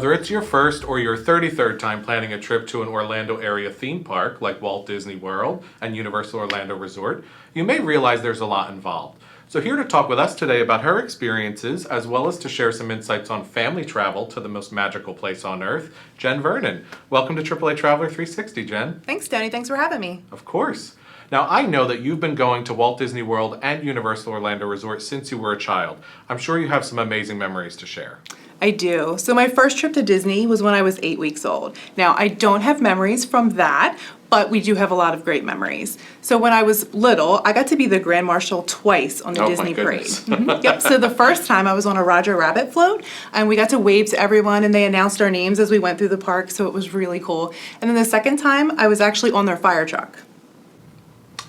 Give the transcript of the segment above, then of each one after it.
Whether it's your first or your 33rd time planning a trip to an Orlando area theme park like Walt Disney World and Universal Orlando Resort, you may realize there's a lot involved. So here to talk with us today about her experiences, as well as to share some insights on family travel to the most magical place on earth, Jenn Vernon. Welcome to AAA Traveler 360, Jen. Thanks, Tony. Thanks for having me. Of course. Now, I know that you've been going to Walt Disney World and Universal Orlando Resort since you were a child. I'm sure you have some amazing memories to share. I do. So my first trip to Disney was when I was 8 weeks old. Now, I don't have memories from that, but we do have a lot of great memories. So when I was little, I got to be the Grand Marshal twice on the Disney Parade. Yep. So the first time I was on a Roger Rabbit float, and we got to wave to everyone, and they announced our names as we went through the park, so it was really cool. And then the second time, I was actually on their fire truck.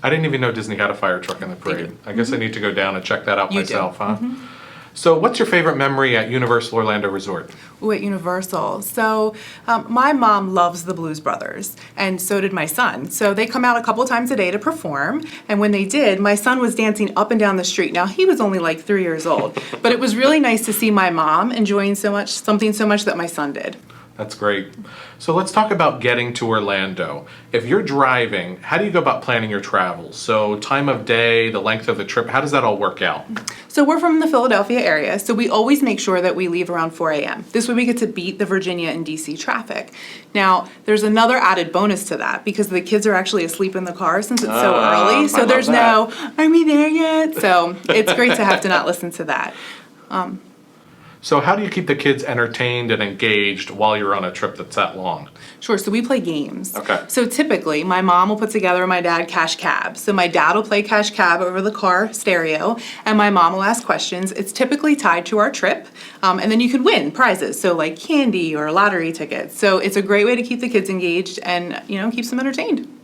I didn't even know Disney had a fire truck in the parade. I guess I need to go down and check that out myself, huh? So what's your favorite memory at Universal Orlando Resort? Ooh, at Universal. So my mom loves the Blues Brothers, and so did my son. So they come out a couple times a day to perform, and when they did, my son was dancing up and down the street. Now, he was only like 3 years old, but it was really nice to see my mom enjoying something so much that my son did. That's great. So let's talk about getting to Orlando. If you're driving, how do you go about planning your travels? So time of day, the length of the trip, how does that all work out? So we're from the Philadelphia area, so we always make sure that we leave around 4 a.m. This way we get to beat the Virginia and DC traffic. Now, there's another added bonus to that because the kids are actually asleep in the car since it's so early. So there's no, are we there yet? So it's great to have to not listen to that. So how do you keep the kids entertained and engaged while you're on a trip that's that long? Sure, so we play games. Okay. So typically, my mom will put together and my dad cash cab. So my dad will play cash cab over the car stereo, and my mom will ask questions. It's typically tied to our trip, and then you can win prizes, so like candy or lottery tickets. So it's a great way to keep the kids engaged and, keeps them entertained.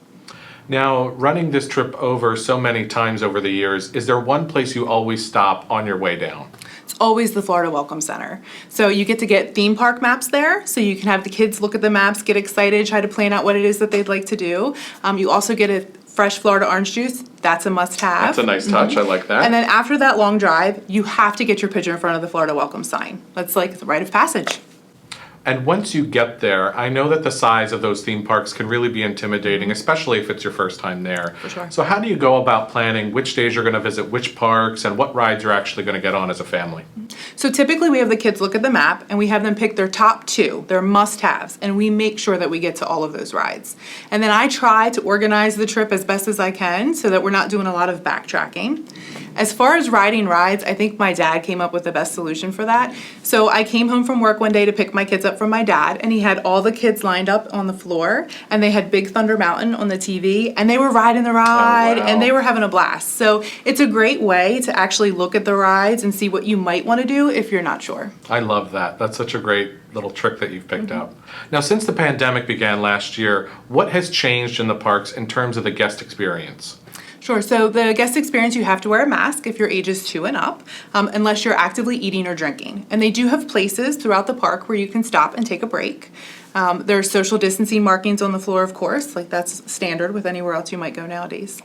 Now, running this trip over so many times over the years, is there one place you always stop on your way down? It's always the Florida Welcome Center. So you get to get theme park maps there, so you can have the kids look at the maps, get excited, try to plan out what it is that they'd like to do. You also get a fresh Florida orange juice. That's a must-have. That's a nice touch. I like that. And then after that long drive, you have to get your picture in front of the Florida Welcome sign. That's like the rite of passage. And once you get there, I know that the size of those theme parks can really be intimidating, especially if it's your first time there. For sure. So how do you go about planning which days you're going to visit which parks and what rides you're actually going to get on as a family? So typically we have the kids look at the map and we have them pick their top 2, their must-haves, and we make sure that we get to all of those rides. And then I try to organize the trip as best as I can so that we're not doing a lot of backtracking. As far as riding rides, I think my dad came up with the best solution for that. So I came home from work one day to pick my kids up from my dad, and he had all the kids lined up on the floor, and they had Big Thunder Mountain on the TV, and they were riding the ride, and they were having a blast. So it's a great way to actually look at the rides and see what you might want to do if you're not sure. I love that. That's such a great little trick that you've picked up. Now, since the pandemic began last year, what has changed in the parks in terms of the guest experience? Sure, so the guest experience, you have to wear a mask if your age is 2 and up, unless you're actively eating or drinking. And they do have places throughout the park where you can stop and take a break. There are social distancing markings on the floor, of course, like that's standard with anywhere else you might go nowadays.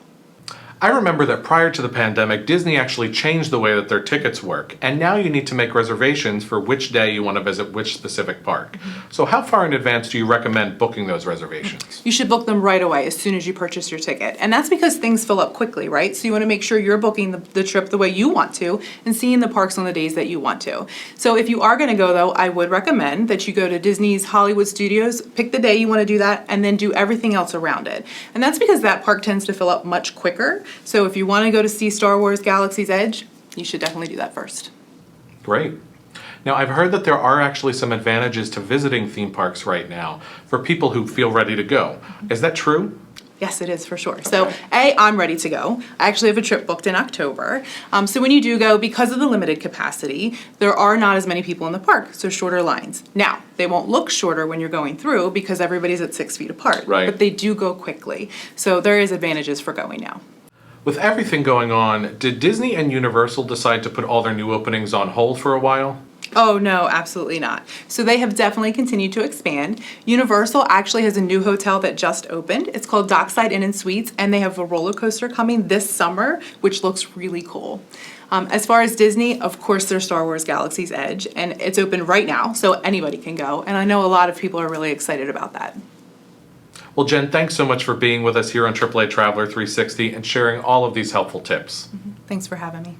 I remember that prior to the pandemic, Disney actually changed the way that their tickets work, and now you need to make reservations for which day you want to visit which specific park. So how far in advance do you recommend booking those reservations? You should book them right away as soon as you purchase your ticket. And that's because things fill up quickly, right? So you want to make sure you're booking the trip the way you want to and seeing the parks on the days that you want to. So if you are going to go, though, I would recommend that you go to Disney's Hollywood Studios, pick the day you want to do that, and then do everything else around it. And that's because that park tends to fill up much quicker. So if you want to go to see Star Wars Galaxy's Edge, you should definitely do that first. Great. Now, I've heard that there are actually some advantages to visiting theme parks right now for people who feel ready to go. Is that true? Yes, it is for sure. So I'm ready to go. I actually have a trip booked in October. So when you do go, because of the limited capacity, there are not as many people in the park, so shorter lines. Now, they won't look shorter when you're going through because everybody's at 6 feet apart. Right. But they do go quickly. So there is advantages for going now. With everything going on, did Disney and Universal decide to put all their new openings on hold for a while? Oh, no, absolutely not. So they have definitely continued to expand. Universal actually has a new hotel that just opened. It's called Dockside Inn and Suites, and they have a roller coaster coming this summer, which looks really cool. As far as Disney, of course, there's Star Wars Galaxy's Edge, and it's open right now, so anybody can go. And I know a lot of people are really excited about that. Well, Jen, thanks so much for being with us here on AAA Traveler 360 and sharing all of these helpful tips. Thanks for having me.